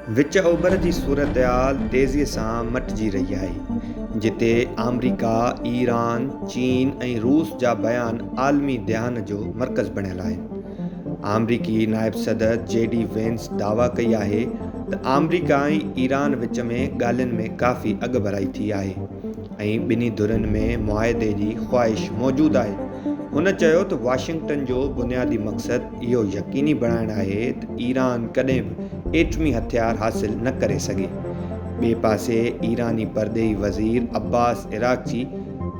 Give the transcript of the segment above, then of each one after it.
विच ओभर जी सूरतहाल तेज़ीअ सां मटिजी रही आहे, जिते अमरीका, ईरान, चीन ऐं रूस जा बयान आलमी ध्यान जो मर्कज़ बणियल आहिनि। अमरीकी नायब सदर JD वेंस दावा कई आहे त अमरीका ऐं ईरान विच में ॻाल्हियुनि में काफ़ी अॻुभराई थी आहे ऐं ॿिन्ही धुरनि में मुआहिदे जी ख़्वाहिश मौजूदु आहे। हुन चयो त वाशिंगटन जो बुनियादी मक़सदु इहो यक़ीनी बणाइणु आहे त ईरान कॾहिं बि एटमी हथियार हासिल न करे सघे। ॿिए पासे ईरानी परॾेही वज़ीर अब्बास इराक़ची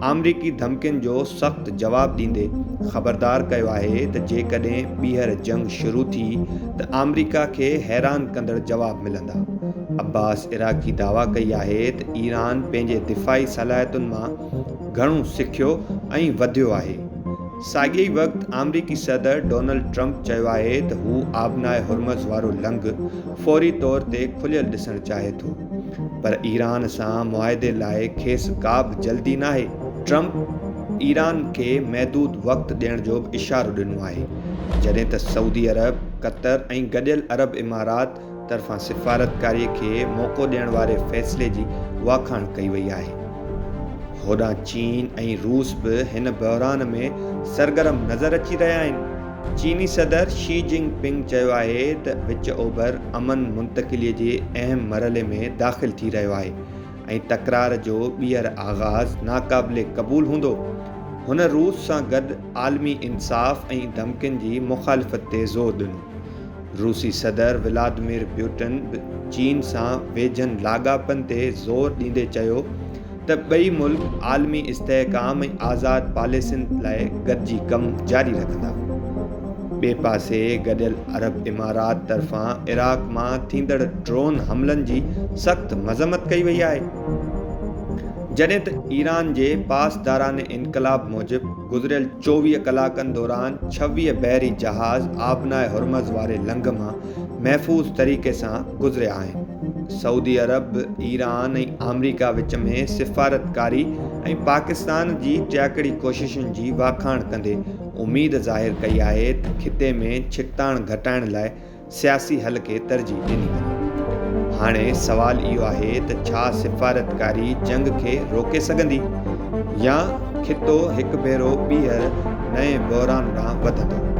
अमरीकी धमकियुनि जो सख़्तु जवाबु ॾींदे ख़बरदार कयो आहे त जेकॾहिं ॿीहर जंग शुरू थी त अमरीका खे हैरान कंदड़ जवाब मिलंदा। अब्बास इराक़ी दावा कई आहे त ईरान पंहिंजे दिफ़ाई सलाहियतुनि मां घणो सिखियो ऐं वधियो आहे। साॻिए वक़्तु अमरीकी सदर डोनाल्ड ट्रंप चयो आहे त हू आबनाए हुर्मज़ वारो लंघ फौरी तौर ते खुलियल ॾिसणु चाहे थो, पर ईरान सां मुआहिदे लाइ खेसि का बि जल्दी नाहे। ट्रंप ईरान खे महदूद वक़्तु ॾियण जो बि इशारो ॾिनो आहे, जॾहिं त सऊदी अरब, कतर ऐं गॾियल अरब इमारात तरफ़ां सिफ़ारतकारीअ खे मौक़ो ॾियण वारे फ़ैसिले जी वाखाण कई वई आहे। होॾां चीन ऐं रूस बि हिन बहिरान में सरगर्म नज़र अची रहिया आहिनि। चीनी सदर शी जिनपिंग चयो आहे त विच ओभर अमन मुंतक़िलीअ जे अहम मरहले में दाख़िल थी रहियो आहे ऐं तकरार जो ॿीहर आगाज़ नाक़ाबिले क़बूल हूंदो। हुन रूस सां गॾु आलमी इंसाफ़ ऐं धमकियुनि जी मुख़ालिफ़त ते ज़ोर ॾिनो। रूसी सदर व्लादिमीर पुतिन बि चीन सां वेझनि लाॻापनि ते ज़ोर ॾींदे चयो त ॿई मुल्क आलमी इस्तेहकाम ऐं आज़ाद पॉलिसियुनि लाइ गॾिजी कमु जारी रखंदा। ॿिए पासे गॾियल अरब इमारात तरफ़ां इराक़ मां थींदड़ ड्रोन हमलनि जी सख़्तु मज़म्मत कई वई आहे, जॾहिं त ईरान जे पासदाराने इनक़लाब मूजिबि गुज़िरियल 24 कलाकनि दौरान 26 बहरी जहाज़ आबनाए हुर्मज़ वारे लंघ मां महफ़ूज़ तरीक़े सां गुज़रिया आहिनि। सऊदी अरब, ईरान ऐं अमरीका विच में सिफ़ारतकारी ऐं पाकिस्तान जी टियाकड़ी कोशिशुनि जी वाखाण कंदे उमेद ज़ाहिर कई आहे त ख़िते में छिकताण घटाइण लाइ सियासी हल खे तरजीह ॾिनी वञे। हाणे सवाल इहो आहे त छा सिफ़ारतकारी जंग खे रोके सघंदी या ख़ितो हिकु भेरो ॿीहर नए बहिरान ॾांहुं वधंदो।